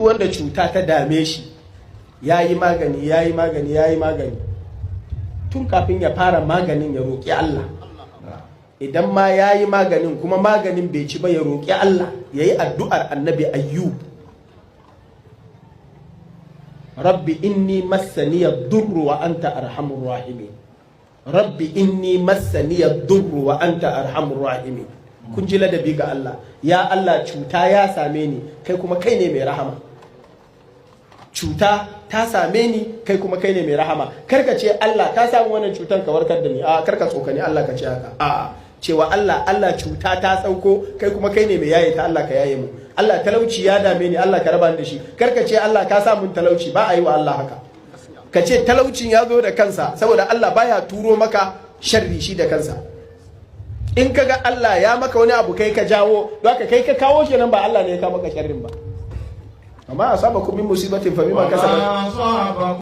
wanda cuta ta dame shi yayi magani tun kafin ya fara maganin ya roƙi Allah. Idan ma yayi maganin kuma maganin bai ci ba ya roƙi Allah, yayi addu'ar annabi Ayyub. Rabbi inni massani ad-durru wa anta arhamur rahimin. Rabbi inni massani ad-durru wa anta arhamur rahimin. Kun ji ladabi ga Allah. Ya Allah, cuta ya same ni, kai kuma kai ne mai rahama. Cuta ta same ni, kai kuma kai ne mai rahama. Karka ce Allah ka samu wannan cutan ka warkar da ni. A karka tsokani Allah ka ce haka. A cewa Allah cuta ta sauko, kai kuma kai ne mai yaye ta, Allah ka yaye mu. Allah talauci ya dame ni, Allah ka raba ni da shi. Karka ce Allah ka sa mun talauci, ba a yi wa Allah haka. Ka ce talaucin ya zo da kansa, saboda Allah baya turo maka sharri shi da kansa. In ka ga Allah ya maka wani abu kai ka jawo, don haka kai ka kawo shi nan, ba Allah ne ya kawo maka sharrin ba. amma asabakum min musibatin fa bima kasabat